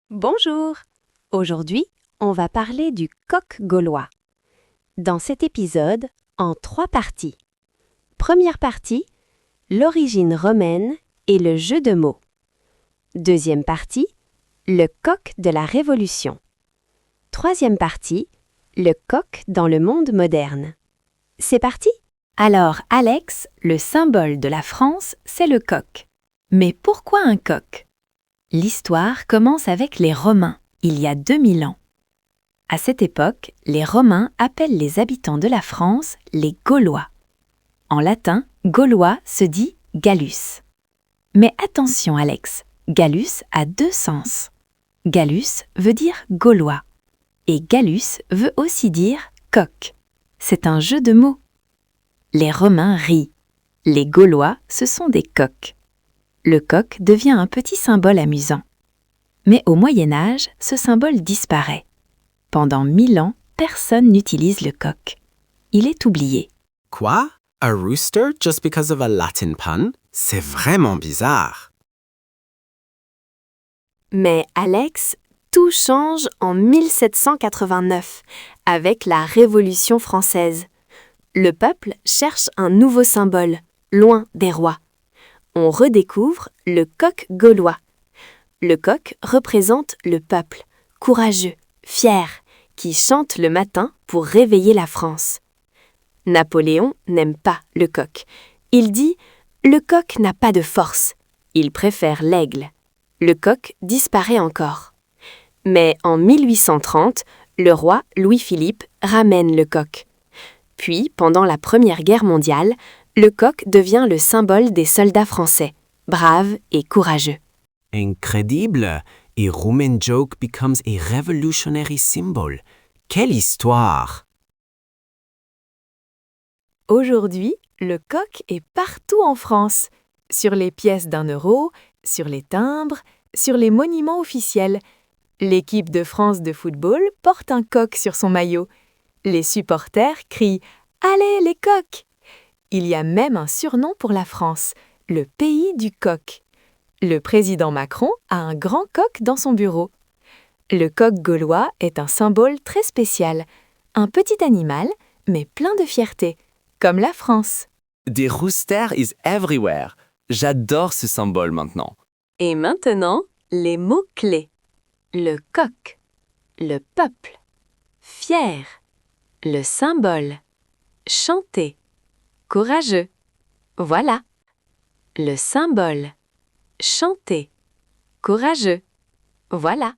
Bonjour! Aujourd'hui, on va parler du coq gaulois. Dans cet épisode, en 3 parties. Première partie, l'origine romaine et le jeu de mots. Deuxième partie, le coq de la Révolution. Troisième partie, le coq dans le monde moderne. C'est parti? Alors, Alex, le symbole de la France, c'est le coq. Mais pourquoi un coq? L'histoire commence avec les Romains, il y a 2000 ans. À cette époque, les Romains appellent les habitants de la France les Gaulois. En latin, Gaulois se dit Gallus. Mais attention Alex, Gallus a 2 sens. Gallus veut dire Gaulois. Et Gallus veut aussi dire coq. C'est un jeu de mots. Les Romains rient. Les Gaulois, ce sont des coqs. Le coq devient un petit symbole amusant. Mais au Moyen-Âge, ce symbole disparaît. Pendant 1000 ans, personne n'utilise le coq. Il est oublié. Quoi? A rooster just because of a Latin pun? C'est vraiment bizarre. Mais Alex, tout change en 1789, avec la Révolution française. Le peuple cherche un nouveau symbole, loin des rois. On redécouvre le coq gaulois. Le coq représente le peuple, courageux, fier, qui chante le matin pour réveiller la France. Napoléon n'aime pas le coq. Il dit « Le coq n'a pas de force ». Il préfère l'aigle. Le coq disparaît encore. Mais en 1830, le roi Louis-Philippe ramène le coq. Puis, pendant la Première Guerre mondiale, le coq devient le symbole des soldats français, braves et courageux. Incredible! A Roman joke becomes a revolutionary symbol. Quelle histoire! Aujourd'hui, le coq est partout en France. Sur les pièces d'1 €, sur les timbres, sur les monuments officiels. L'équipe de France de football porte un coq sur son maillot. Les supporters crient « Allez les coqs !» Il y a même un surnom pour la France, le pays du coq. Le président Macron a un grand coq dans son bureau. Le coq gaulois est un symbole très spécial, un petit animal, mais plein de fierté, comme la France. Des roosters is everywhere. J'adore ce symbole maintenant. Et maintenant, les mots-clés. Le coq, le peuple, fier, le symbole, chanter, courageux. Voilà. Le symbole, chanter, courageux. Voilà.